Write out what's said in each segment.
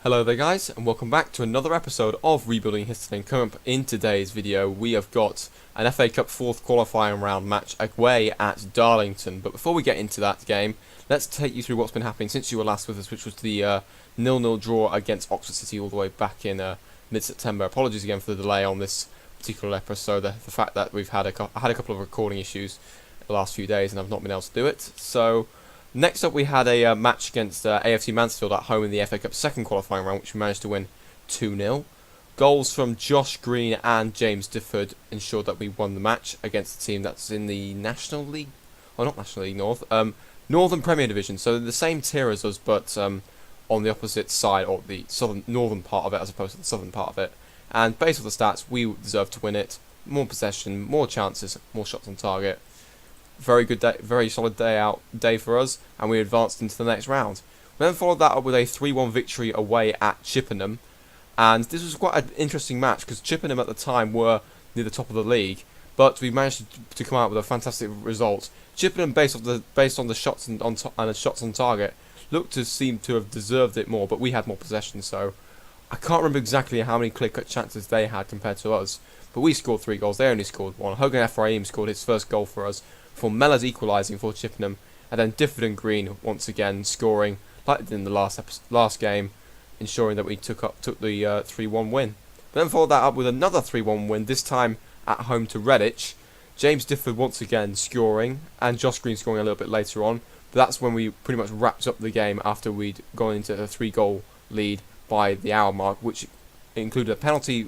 Hello there guys, and welcome back to another episode of Rebuilding Histon. Coming up in today's video, we have got an FA Cup 4th qualifying round match away at Darlington. But before we get into that game, let's take you through what's been happening since you were last with us, which was the 0-0 draw against Oxford City all the way back in mid-September. Apologies again for the delay on this particular episode, the fact that we've had a couple of recording issues the last few days and I've not been able to do it. So next up, we had a match against AFC Mansfield at home in the FA Cup 2nd qualifying round, which we managed to win 2-0. Goals from Josh Green and James Difford ensured that we won the match against a team that's in the National League, or not National League North, Northern Premier Division. So the same tier as us, but on the opposite side, or the northern part of it, as opposed to the southern part of it. And based on the stats, we deserve to win it. More possession, more chances, more shots on target. Very good day, very solid day for us, and we advanced into the next round. We then followed that up with a 3-1 victory away at Chippenham, and this was quite an interesting match because Chippenham at the time were near the top of the league, but we managed to come out with a fantastic result. Chippenham, based on the shots and the shots on target, looked to seem to have deserved it more, but we had more possession, so I can't remember exactly how many clear-cut chances they had compared to us, but we scored 3 goals. They only scored 1. Hogan Ephraim scored his first goal for us, for Mellors equalising for Chippenham, and then Difford and Green once again scoring like they did in the last game, ensuring that we took the 3-1 win. But then followed that up with another 3-1 win, this time at home to Redditch. James Difford once again scoring, and Josh Green scoring a little bit later on. But that's when we pretty much wrapped up the game after we'd gone into a 3-goal lead by the hour mark, which included a penalty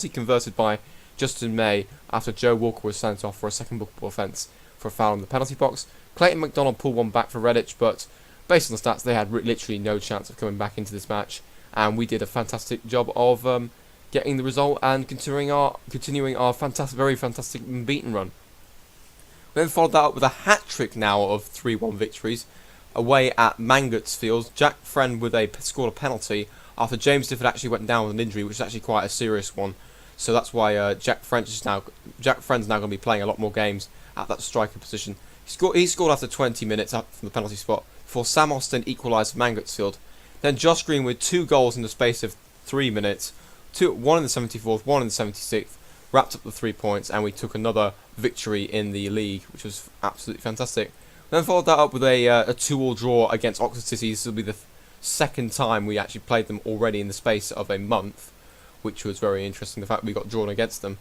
converted by Justin May after Joe Walker was sent off for a second bookable offence for a foul in the penalty box. Clayton McDonald pulled one back for Redditch, but based on the stats, they had literally no chance of coming back into this match, and we did a fantastic job of getting the result and continuing our very fantastic unbeaten run. We then followed that up with a hat-trick now of 3-1 victories away at Mangotsfield. Jack Friend scored a penalty after James Difford actually went down with an injury, which is actually quite a serious one. So that's why Jack Friend's now going to be playing a lot more games at that striker position. He scored after 20 minutes up from the penalty spot before Sam Austin equalised for Mangotsfield. Then Josh Green with 2 goals in the space of 3 minutes, one in the 74th, one in the 76th, wrapped up the 3 points, and we took another victory in the league, which was absolutely fantastic. Then followed that up with a 2-2 draw against Oxford City. This will be the second time we actually played them already in the space of a month, which was very interesting, the fact we got drawn against them.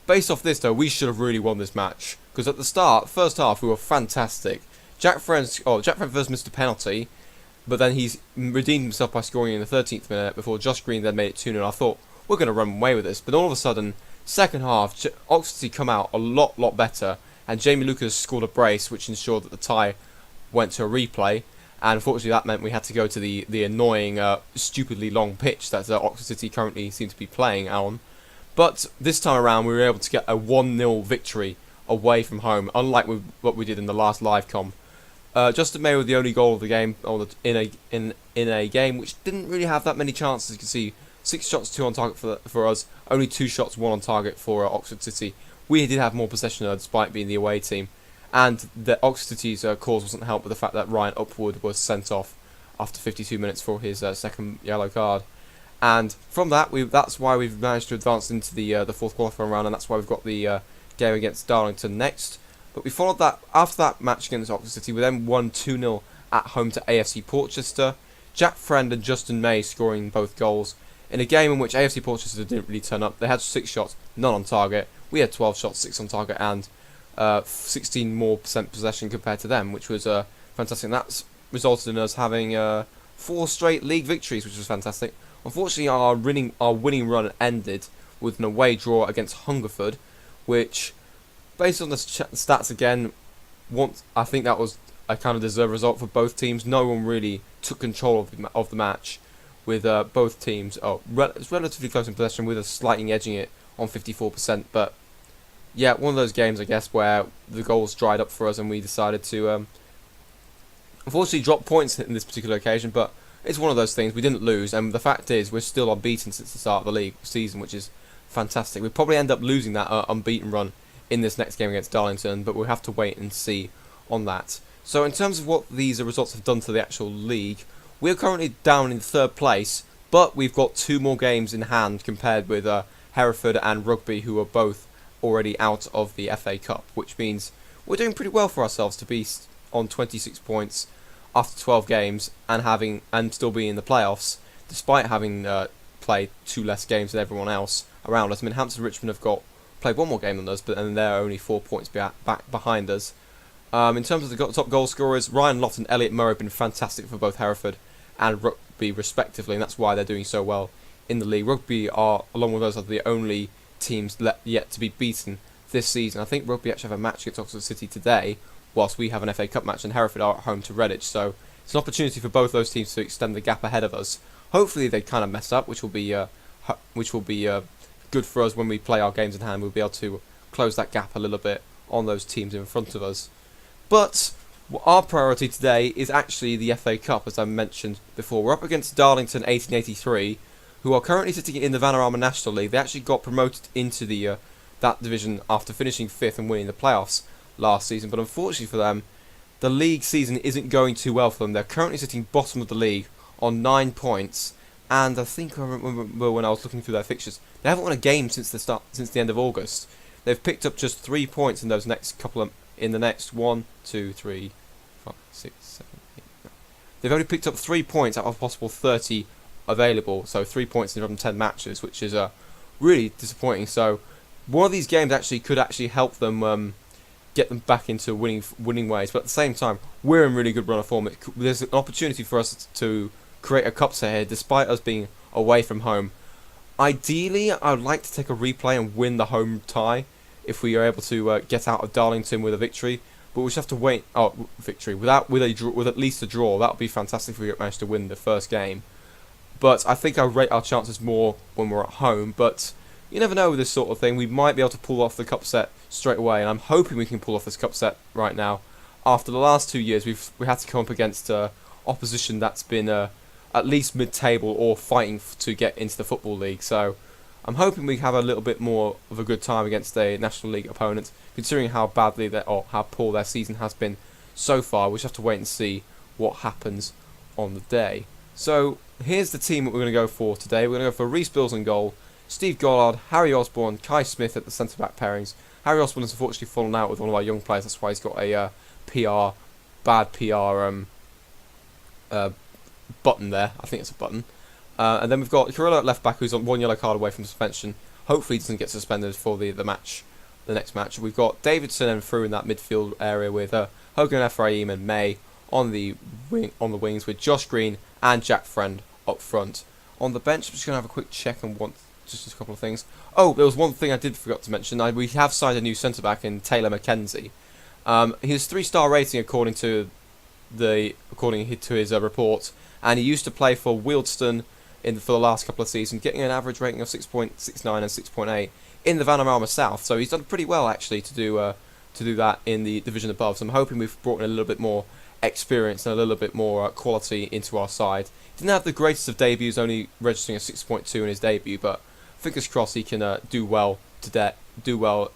Based off this, though, we should have really won this match, because at the start, first half, we were fantastic. Jack Friend first missed a penalty, but then he's redeemed himself by scoring in the 13th minute before Josh Green then made it 2-0. I thought, we're going to run away with this, but all of a sudden, second half, Oxford City come out a lot better, and Jamie Lucas scored a brace, which ensured that the tie went to a replay. And unfortunately, that meant we had to go to the annoying, stupidly long pitch that Oxford City currently seem to be playing on. But this time around, we were able to get a 1-0 victory away from home, unlike what we did in the last live comp. Justin May with the only goal of the game, in a game which didn't really have that many chances. You can see 6 shots, 2 on target for us, only 2 shots, 1 on target for Oxford City. We did have more possession despite being the away team. And the Oxford City's cause wasn't helped by the fact that Ryan Upwood was sent off after 52 minutes for his second yellow card. And from that's why we've managed to advance into the 4th qualifying round, and that's why we've got the game against Darlington next. But we followed that, after that match against Oxford City, we then won 2-0 at home to AFC Portchester. Jack Friend and Justin May scoring both goals in a game in which AFC Portchester didn't really turn up. They had 6 shots, none on target. We had 12 shots, 6 on target, and 16% more possession compared to them, which was fantastic. And that's resulted in us having 4 straight league victories, which was fantastic. Unfortunately, our winning run ended with an away draw against Hungerford, which, based on the stats again, I think that was a kind of deserved result for both teams. No one really took control of the match, with both teams it's relatively close in possession, with us slightly edging it on 54%, but yeah, one of those games, I guess, where the goals dried up for us and we decided to, unfortunately, drop points in this particular occasion, but it's one of those things. We didn't lose, and the fact is we're still unbeaten since the start of the league season, which is fantastic. We'll probably end up losing that unbeaten run in this next game against Darlington, but we'll have to wait and see on that. So in terms of what these results have done to the actual league, We're currently down in 3rd place, but we've got 2 more games in hand compared with Hereford and Rugby, who are both already out of the FA Cup, which means we're doing pretty well for ourselves to be on 26 points after 12 games and still be in the playoffs, despite having played 2 less games than everyone else around us. I mean, Hampton and Richmond have played 1 more game than us, but then they're only 4 points back behind us. In terms of the top goal scorers, Ryan Lott and Elliot Murray have been fantastic for both Hereford and Rugby respectively, and that's why they're doing so well in the league. Rugby are, along with us, are the only teams yet to be beaten this season. I think Rugby actually have a match against Oxford City today, whilst we have an FA Cup match, and Hereford are at home to Redditch, so it's an opportunity for both those teams to extend the gap ahead of us. Hopefully they kind of mess up, which will be good for us when we play our games in hand. We'll be able to close that gap a little bit on those teams in front of us. But our priority today is actually the FA Cup, as I mentioned before. We're up against Darlington 1883, who are currently sitting in the Vanarama National League. They actually got promoted into the that division after finishing 5th and winning the playoffs last season. But unfortunately for them, the league season isn't going too well for them. They're currently sitting bottom of the league on 9 points. And I think I remember when I was looking through their fixtures, they haven't won a game since the end of August. They've picked up just 3 points in those next in the next 1, 2, 3, 5, 6, 7, 8, 9. They've only picked up 3 points out of possible 30 available, so 3 points in 10 matches, which is really disappointing. So one of these games could help them get them back into winning ways. But at the same time, we're in really good run of form. There's an opportunity for us to create a cup set here, despite us being away from home. Ideally, I would like to take a replay and win the home tie if we are able to get out of Darlington with a victory. But we'll just have to wait. Victory with at least a draw. That would be fantastic if we manage to win the first game. But I think I rate our chances more when we're at home. But you never know with this sort of thing. We might be able to pull off the cup set straight away, and I'm hoping we can pull off this cup set right now. After the last 2 years, we had to come up against opposition that's been at least mid-table or fighting to get into the Football League. So I'm hoping we have a little bit more of a good time against a National League opponent, considering how how poor their season has been so far. We'll just have to wait and see what happens on the day. So here's the team that we're going to go for today. We're going to go for Reece Bills in goal, Steve Gollard, Harry Osborne, Kai Smith at the centre-back pairings. Harry Osborne has unfortunately fallen out with one of our young players. That's why he's got a bad PR button there. I think it's a button. And then we've got Carrillo at left back, who's on 1 yellow card away from suspension. Hopefully he doesn't get suspended for the next match. We've got Davidson and through in that midfield area with Hogan, Ephraim and May on the wings, with Josh Green and Jack Friend up front. On the bench, I'm just going to have a quick check and want just a couple of things. Oh, there was one thing I did forgot to mention. We have signed a new centre-back in Taylor McKenzie. He has 3-star rating according to his report, and he used to play for Wealdstone for the last couple of seasons, getting an average rating of 6.69 and 6.8 in the Vanarama South. So he's done pretty well actually to do that in the division above. So I'm hoping we've brought in a little bit more experience and a little bit more quality into our side. Didn't have the greatest of debuts, only registering a 6.2 in his debut, but fingers crossed he can do well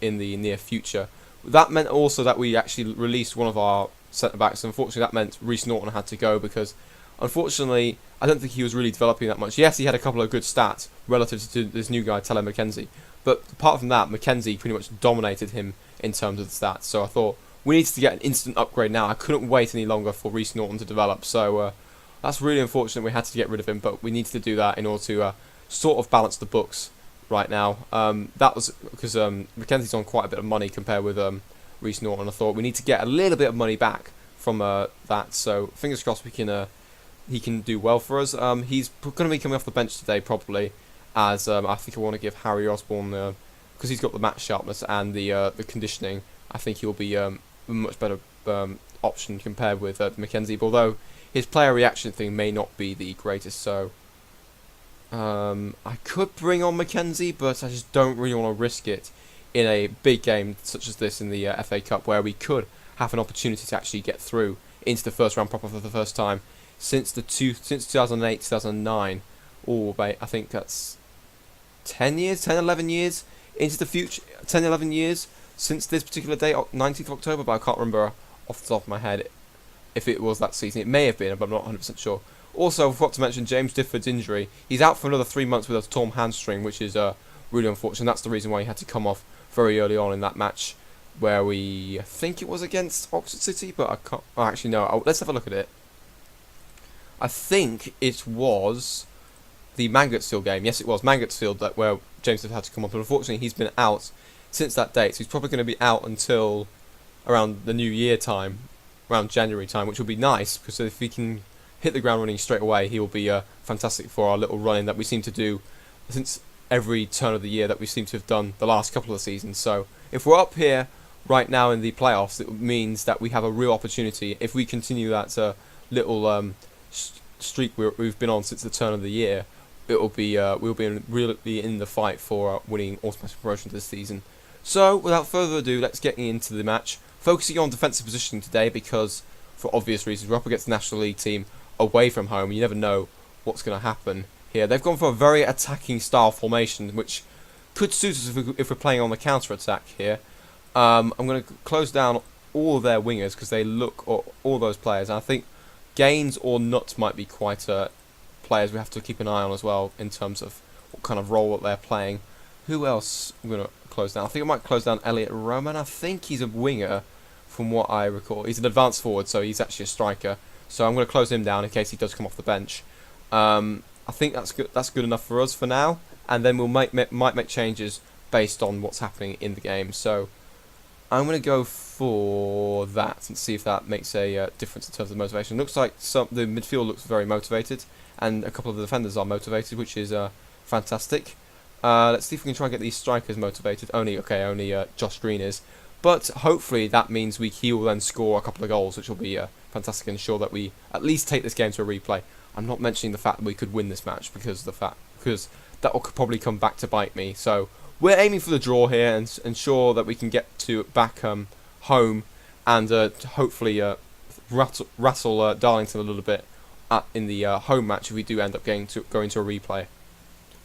in the near future. That meant also that we actually released one of our centre backs. Unfortunately, that meant Reece Norton had to go because, unfortunately, I don't think he was really developing that much. Yes, he had a couple of good stats relative to this new guy, Taylor McKenzie, but apart from that, McKenzie pretty much dominated him in terms of the stats. So I thought we needed to get an instant upgrade now. I couldn't wait any longer for Reece Norton to develop. So that's really unfortunate. We had to get rid of him, but we needed to do that in order to sort of balance the books right now. That was because McKenzie's on quite a bit of money compared with Reece Norton. I thought we need to get a little bit of money back from that. So fingers crossed he can do well for us. He's going to be coming off the bench today probably, as I think I want to give Harry Osborne, because he's got the match sharpness and the conditioning. I think he'll be a much better option compared with McKenzie, although his player reaction thing may not be the greatest. So I could bring on McKenzie, but I just don't really want to risk it in a big game such as this in the FA Cup, where we could have an opportunity to actually get through into the first round proper for the first time since 2008, 2009. Oh, mate, I think that's 11 years into the future. 10, 11 years since this particular date, 19th of October, but I can't remember off the top of my head if it was that season. It may have been, but I'm not 100% sure. Also, I forgot to mention James Difford's injury. He's out for another 3 months with a torn hamstring, which is really unfortunate. That's the reason why he had to come off very early on in that match, where I think it was against Oxford City, but I can't. Oh, actually, no. Let's have a look at it. I think it was the Mangotsfield game. Yes, it was Mangotsfield where James Difford had to come off. But unfortunately, he's been out since that date, so he's probably going to be out until around the New Year time, around January time, which will be nice because if he can hit the ground running straight away, he will be fantastic for our little running that we seem to do since every turn of the year that we seem to have done the last couple of seasons. So if we're up here right now in the playoffs, it means that we have a real opportunity. If we continue that little streak we've been on since the turn of the year, it will be we'll be really in the fight for winning automatic promotion this season. So without further ado, let's get into the match. Focusing on defensive positioning today because, for obvious reasons, we're up against the National League team away from home. You never know what's going to happen here. They've gone for a very attacking style formation, which could suit us if we're playing on the counter-attack here. I'm going to close down all of their wingers because they look, or all those players, and I think Gaines or Nutt might be quite players we have to keep an eye on as well in terms of what kind of role that they're playing. Who else I'm going to close down? I think I might close down Elliot Roman. I think he's a winger from what I recall. He's an advanced forward, so he's actually a striker. So I'm going to close him down in case he does come off the bench. I think that's good. That's good enough for us for now, and then we'll might make changes based on what's happening in the game. So I'm going to go for that and see if that makes a difference in terms of motivation. Looks like the midfield looks very motivated, and a couple of the defenders are motivated, which is fantastic. Let's see if we can try and get these strikers motivated. Only Josh Green is, but hopefully that means he will then score a couple of goals, which will be fantastic and ensure that we at least take this game to a replay. I'm not mentioning the fact that we could win this match because that will probably come back to bite me. So we're aiming for the draw here and ensure that we can get back home and hopefully rattle Darlington a little bit in the home match if we do end up going to a replay.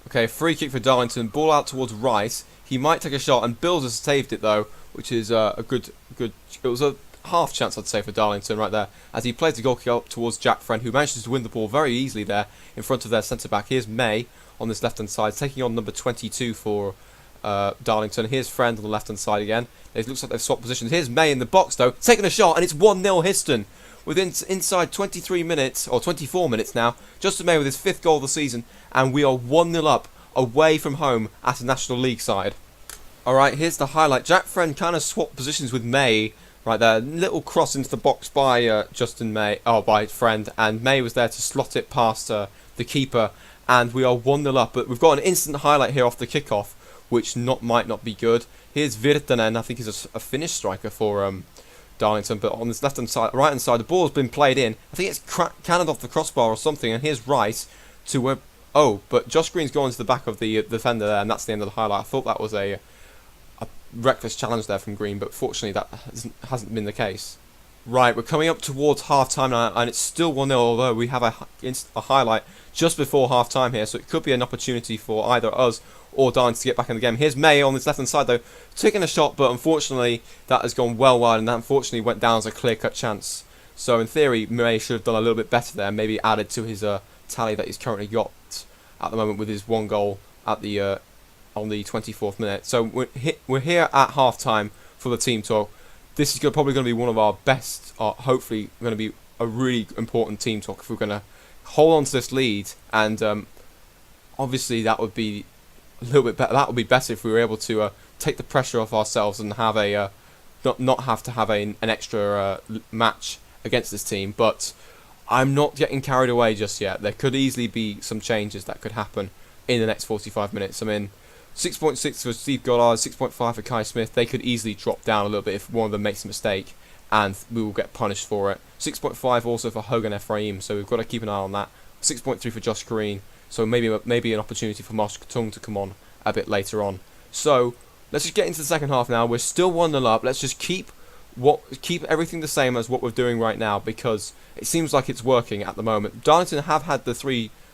Okay, free kick for Darlington. Ball out towards Rice. He might take a shot, and Bills has saved it though, which is a good. It was a half chance, I'd say, for Darlington right there, as he plays the goal kick up towards Jack Friend, who manages to win the ball very easily there in front of their centre back. Here's May on this left hand side, taking on number 22 for Darlington. Here's Friend on the left hand side again. It looks like they've swapped positions. Here's May in the box though, taking a shot, and it's 1-0 Histon. Within inside 23 minutes, or 24 minutes now, Justin May with his 5th goal of the season, and we are 1-0 up away from home at a National League side. Alright, here's the highlight. Jack Friend kind of swapped positions with May right there. Little cross into the box by by Friend, and May was there to slot it past the keeper, and we are 1-0 up. But we've got an instant highlight here off the kickoff, which might not be good. Here's Virtanen, I think he's a Finnish striker for Darlington, but on this left-hand side, right-hand side, the ball's been played in. I think it's cannoned off the crossbar or something, and here's Rice to where... Oh, but Josh Green's gone to the back of the defender there, and that's the end of the highlight. I thought that was a reckless challenge there from Green, but fortunately that hasn't been the case. Right, we're coming up towards half-time now, and it's still 1-0, although we have a highlight just before half-time here, so it could be an opportunity for either us or Darlington to get back in the game. Here's May on this left-hand side, though, taking a shot, but unfortunately that has gone well wide, and that unfortunately went down as a clear-cut chance. So in theory, May should have done a little bit better there, maybe added to his tally that he's currently got at the moment with his 1 goal at the on the 24th minute. So we're here at half-time for the team talk. This is probably going to be one of our best, hopefully going to be a really important team talk if we're going to hold on to this lead, and obviously that would be a little bit better. That would be better if we were able to take the pressure off ourselves and have a not have to have an extra match against this team. But I'm not getting carried away just yet. There could easily be some changes that could happen in the next 45 minutes. I mean, 6.6 for Steve Goddard, 6.5 for Kai Smith. They could easily drop down a little bit if one of them makes a mistake, and we will get punished for it. 6.5 also for Hogan Ephraim, so we've got to keep an eye on that. 6.3 for Josh Green, so maybe an opportunity for Marsh Tung to come on a bit later on. So let's just get into the second half now. We're still 1-0 up. Let's just keep everything the same as what we're doing right now, because it seems like it's working at the moment. Darlington have had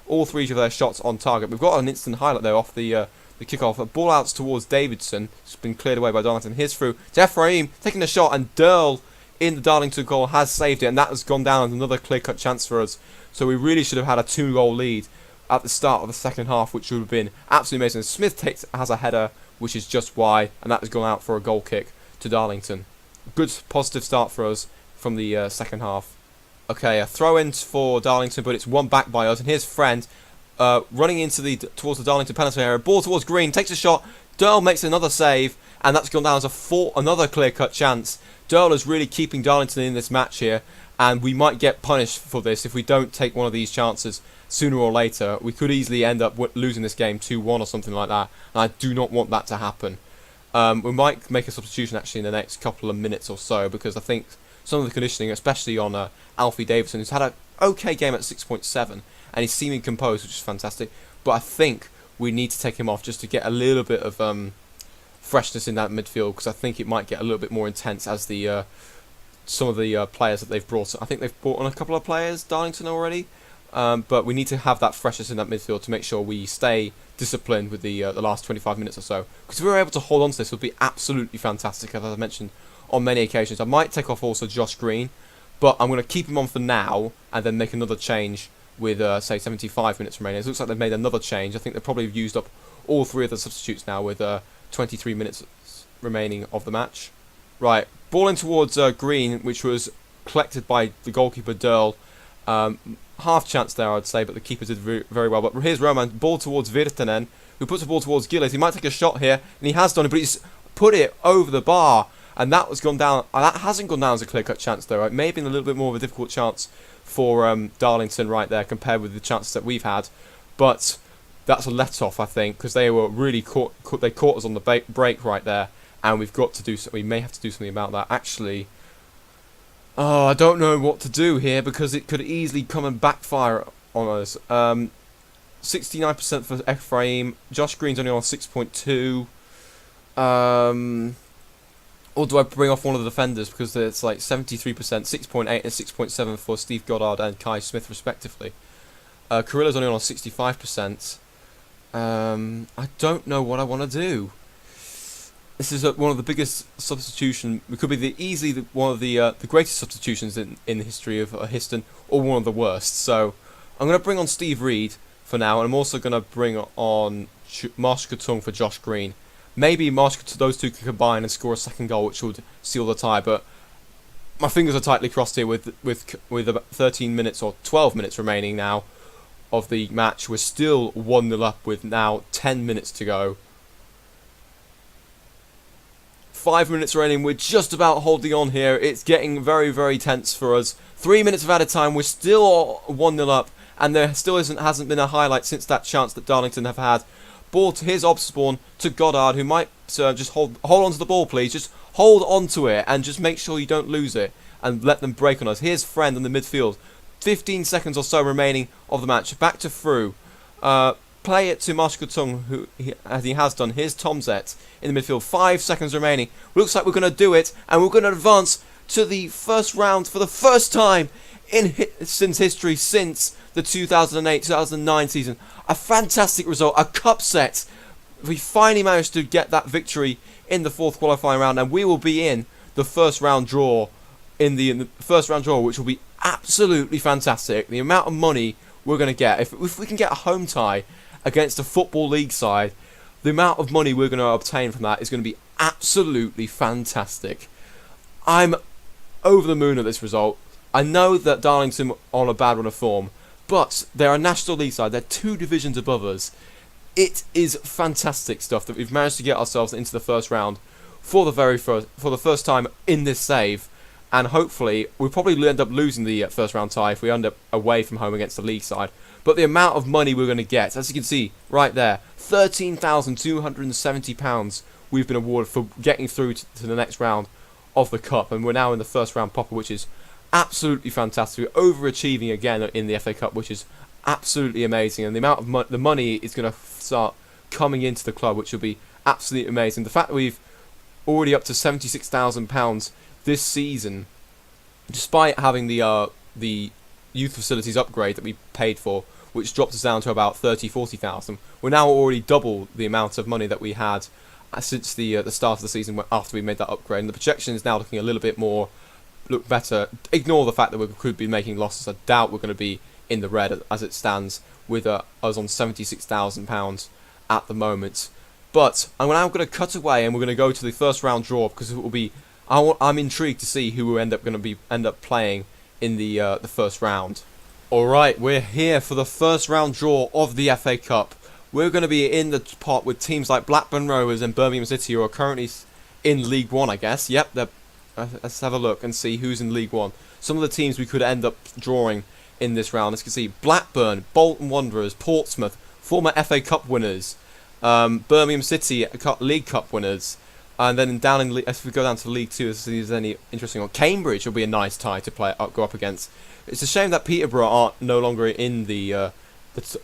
all three of their shots on target. We've got an instant highlight though off the kickoff. A ball out towards Davidson. It's been cleared away by Darlington. Here's through to Ephraim, taking a shot, and Durl in the Darlington goal has saved it, and that has gone down as another clear-cut chance for us. So we really should have had a 2-goal lead at the start of the second half, which would have been absolutely amazing. Smith has a header, which is just wide, and that has gone out for a goal kick to Darlington. Good positive start for us from the second half. Okay, a throw-in for Darlington, but it's won back by us, and here's Friend running into towards the Darlington penalty area. Ball towards Green, takes a shot. Durl makes another save, and that's gone down as another clear-cut chance. Durl is really keeping Darlington in this match here, and we might get punished for this if we don't take one of these chances sooner or later. We could easily end up losing this game 2-1 or something like that, and I do not want that to happen. We might make a substitution actually in the next couple of minutes or so, because I think some of the conditioning, especially on Alfie Davison, who's had an okay game at 6.7, and he's seeming composed, which is fantastic, but I think we need to take him off just to get a little bit of freshness in that midfield, because I think it might get a little bit more intense as the some of the players that they've brought. I think they've brought on a couple of players, Darlington already, but we need to have that freshness in that midfield to make sure we stay disciplined with the last 25 minutes or so. Because if we were able to hold on to this, it would be absolutely fantastic, as I mentioned on many occasions. I might take off also Josh Green, but I'm going to keep him on for now and then make another change with, say, 75 minutes remaining. It looks like they've made another change. I think they've probably used up all 3 of the substitutes now with 23 minutes remaining of the match. Right, ball in towards Green, which was collected by the goalkeeper Durl. Half chance there, I'd say, but the keeper did very well. But here's Roman, ball towards Virtanen, who puts the ball towards Gilles. He might take a shot here, and he has done it, but he's put it over the bar, and that was gone down. That hasn't gone down as a clear-cut chance, though. It may have been a little bit more of a difficult chance for Darlington right there compared with the chances that we've had, but that's a let-off, I think, because they were really they caught us on the break right there, and we've got to do. We may have to do something about that. Actually, oh, I don't know what to do here because it could easily come and backfire on us. 69% for Ephraim. Josh Green's only on 6.2. Or do I bring off one of the defenders because it's like 73%, 6.8 and 6.7 for Steve Goddard and Kai Smith respectively. Carilla's only on 65%. I don't know what I want to do. This is one of the biggest substitution. It could be easily one of the greatest substitutions in the history of Histon, or one of the worst. So I'm going to bring on Steve Reed for now, and I'm also going to bring on Marshall Katung for Josh Green. Maybe those two can combine and score a second goal, which would seal the tie. But my fingers are tightly crossed here with about 13 minutes or 12 minutes remaining now of the match. We're still 1-0 up with now 10 minutes to go. 5 minutes remaining. We're just about holding on here. It's getting very, very tense for us. 3 minutes of added time. We're still 1-0 up, and there still hasn't been a highlight since that chance that Darlington have had. Ball to his Obspawn to Goddard, who might just hold on to the ball, please. Just hold on to it and just make sure you don't lose it and let them break on us. Here's Friend in the midfield. 15 seconds or so remaining of the match. Back to Fru. Play it to Marshall Katung, as he has done. Here's Tomzet in the midfield. 5 seconds remaining. Looks like we're going to do it, and we're going to advance to the first round for the first time since history, since the 2008-2009 season. A fantastic result, a cup set. We finally managed to get that victory in the 4th qualifying round, and we will be in the first round draw, which will be absolutely fantastic. The amount of money we're going to get, if we can get a home tie against a Football League side, the amount of money we're going to obtain from that is going to be absolutely fantastic. I'm over the moon at this result. I know that Darlington are on a bad run of form, but they're a National League side. They're 2 divisions above us. It is fantastic stuff that we've managed to get ourselves into the first round for the first time in this save, and hopefully we'll probably end up losing the first round tie if we end up away from home against the league side. But the amount of money we're going to get, as you can see right there, £13,270 we've been awarded for getting through to the next round of the cup, and we're now in the first round proper, which is absolutely fantastic. We're overachieving again in the FA Cup, which is absolutely amazing, and the amount of the money is going to start coming into the club, which will be absolutely amazing. The fact that we've already up to £76,000 this season, despite having the youth facilities upgrade that we paid for, which dropped us down to about 40,000. We're now already double the amount of money that we had since the start of the season after we made that upgrade, and the projection is now looking a little bit more look better. Ignore the fact that we could be making losses. I doubt we're going to be in the red as it stands, with us on £76,000 at the moment. But I'm now going to cut away, and we're going to go to the first round draw, because it will be. I'm intrigued to see who we end up playing in the first round. All right, we're here for the first round draw of the FA Cup. We're going to be in the pot with teams like Blackburn Rovers and Birmingham City, who are currently in League One, I guess. Yep, let's have a look and see who's in League One. Some of the teams we could end up drawing in this round. As you can see, Blackburn, Bolton Wanderers, Portsmouth, former FA Cup winners, Birmingham City League Cup winners, and then down in if we go down to League 2, if there's any interesting one. Cambridge will be a nice tie to go up against. It's a shame that Peterborough are no longer in the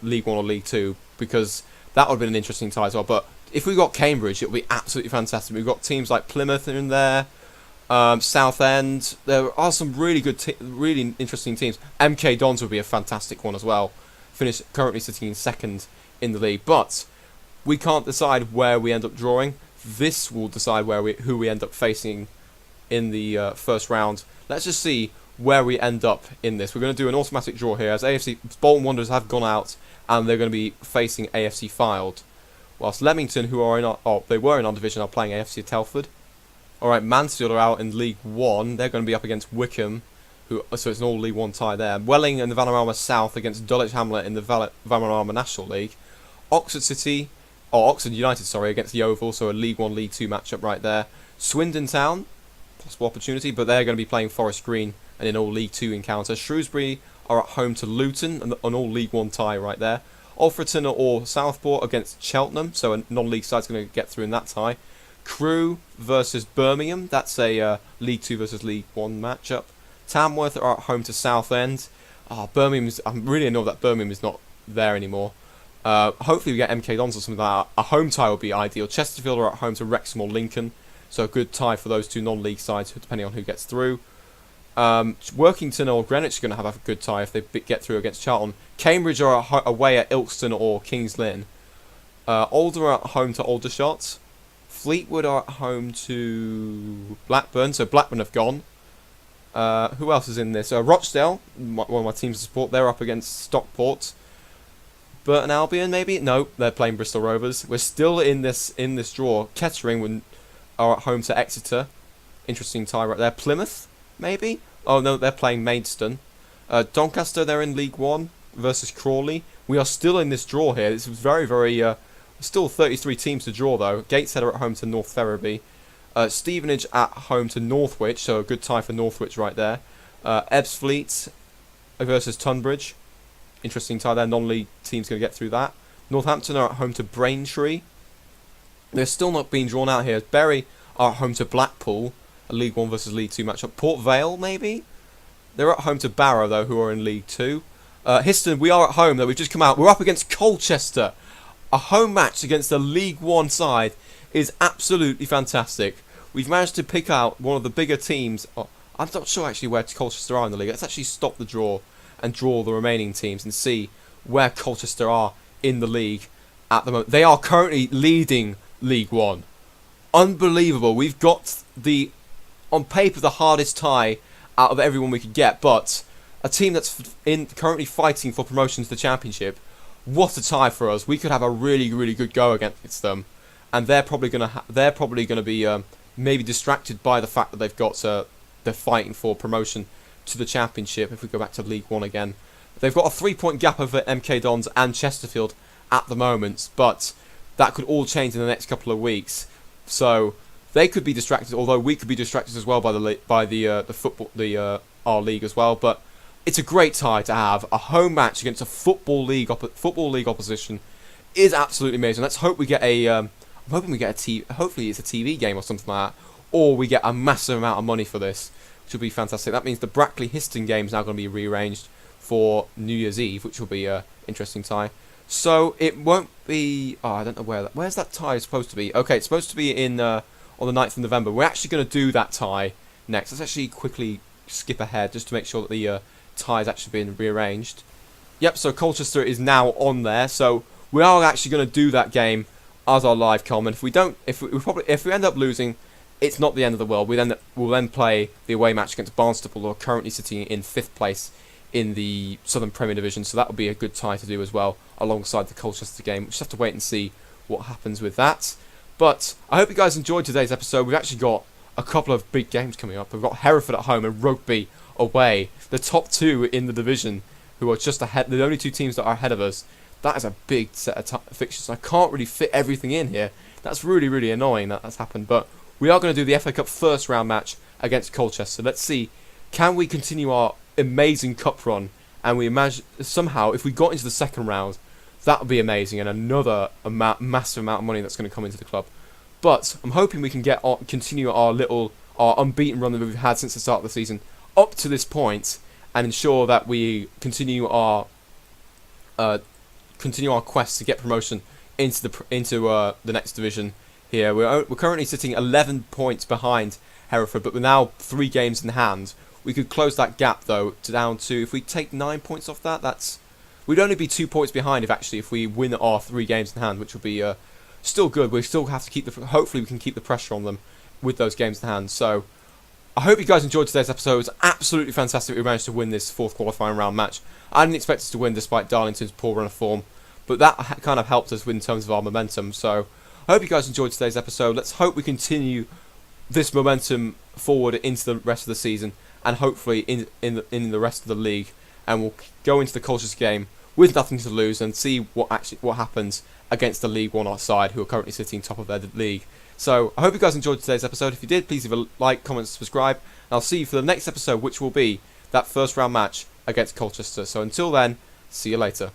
League 1 or League 2, because that would have been an interesting tie as well. But if we got Cambridge, it would be absolutely fantastic. We've got teams like Plymouth in there, Southend. There are some really good, really interesting teams. MK Dons would be a fantastic one as well. Currently sitting in second in the league, but we can't decide where we end up drawing. This will decide who we end up facing in the first round. Let's just see where we end up in this. We're going to do an automatic draw here, as Bolton Wanderers have gone out, and they're going to be facing AFC Fylde, whilst Leamington, who are they were in our division, are playing AFC Telford. All right, Mansfield are out in League 1. They're going to be up against Wickham, so it's an all League 1 tie there. Welling and the Vanarama South against Dulwich Hamlet in the Vanarama National League. Oxford United, against the Oval, so a League 1, League 2 matchup right there. Swindon Town, possible opportunity, but they're going to be playing Forest Green and an all League 2 encounter. Shrewsbury are at home to Luton, an all League 1 tie right there. Alfreton or Southport against Cheltenham, so a non-league side's going to get through in that tie. Crewe versus Birmingham, that's a League 2 versus League 1 matchup. Tamworth are at home to Southend. I'm really annoyed that Birmingham is not there anymore. Hopefully we get MK Dons or something like that. A home tie would be ideal. Chesterfield are at home to Wrexham or Lincoln, so a good tie for those two non-league sides, depending on who gets through. Workington or Greenwich are going to have a good tie if they get through against Charlton. Cambridge are away at Ilkeston or Kings Lynn. Alder are at home to Aldershot. Fleetwood are at home to Blackburn, so Blackburn have gone. Who else is in this? Rochdale, one of my teams to support, they're up against Stockport. Burton Albion, maybe? No, they're playing Bristol Rovers. We're still in this draw. Kettering are at home to Exeter. Interesting tie right there. Plymouth, maybe? Oh no, they're playing Maidstone. Doncaster, they're in League 1 versus Crawley. We are still in this draw here. This is very, very... still 33 teams to draw, though. Gateshead are at home to North Ferriby. Stevenage at home to Northwich, so a good tie for Northwich right there. Ebbsfleet versus Tunbridge. Interesting tie there. Non-league teams going to get through that. Northampton are at home to Braintree. They're still not being drawn out here. Bury are at home to Blackpool, a League 1 versus League 2 matchup. Port Vale, maybe? They're at home to Barrow, though, who are in League 2. Histon, we are at home, though. We've just come out. We're up against Colchester. A home match against a League 1 side is absolutely fantastic. We've managed to pick out one of the bigger teams. I'm not sure, actually, where Colchester are in the league. Let's actually stop the draw and draw the remaining teams and see where Colchester are in the league at the moment. They are currently leading League 1. Unbelievable. We've got on paper, the hardest tie out of everyone we could get, but a team that's currently fighting for promotion to the Championship. What a tie for us. We could have a really, really good go against them, and they're probably gonna be maybe distracted by the fact that they're fighting for promotion to the Championship. If we go back to League 1 again, they've got a 3-point gap over MK Dons and Chesterfield at the moment, but that could all change in the next couple of weeks. So they could be distracted, although we could be distracted as well by our league as well. But it's a great tie to have. A home match against a football league opposition is absolutely amazing. Let's hope we get I'm hoping we get hopefully it's a TV game or something like that, or we get a massive amount of money for this, which will be fantastic. That means the Brackley-Histon game is now going to be rearranged for New Year's Eve, which will be an interesting tie. So it won't be... I don't know where's that tie supposed to be? Okay, it's supposed to be on the 9th of November. We're actually going to do that tie next. Let's actually quickly skip ahead just to make sure that the tie is actually being rearranged. Yep, so Colchester is now on there. So we are actually going to do that game as our live comment. If we end up losing, it's not the end of the world. We'll then play the away match against Barnstaple, who are currently sitting in 5th place in the Southern Premier Division, so that will be a good tie to do as well, alongside the Colchester game. We'll just have to wait and see what happens with that. But I hope you guys enjoyed today's episode. We've actually got a couple of big games coming up. We've got Hereford at home and Rugby away, the top 2 in the division, who are just ahead, the only 2 teams that are ahead of us. That is a big set of fixtures. I can't really fit everything in here. That's really, really annoying that that's happened, but we are going to do the FA Cup first round match against Colchester. Let's see, can we continue our amazing cup run? And we imagine somehow, if we got into the second round, that would be amazing, and another massive amount of money that's going to come into the club. But I'm hoping we can continue our unbeaten run that we've had since the start of the season up to this point, and ensure that we continue our quest to get promotion into the next division. Here we're currently sitting 11 points behind Hereford, but we're now 3 games in hand. We could close that gap though down to, if we take 9 points off that, we'd only be 2 points behind if we win our 3 games in hand, which will be still good. We still have to keep hopefully we can keep the pressure on them with those games in hand. So I hope you guys enjoyed today's episode. It was absolutely fantastic we managed to win this 4th qualifying round match. I didn't expect us to win despite Darlington's poor run of form, but that kind of helped us in terms of our momentum. So I hope you guys enjoyed today's episode. Let's hope we continue this momentum forward into the rest of the season, and hopefully in the rest of the league. And we'll go into the Colchester game with nothing to lose and see what happens against the League One side, who are currently sitting top of their league. So I hope you guys enjoyed today's episode. If you did, please leave a like, comment, subscribe, and I'll see you for the next episode, which will be that first round match against Colchester. So until then, see you later.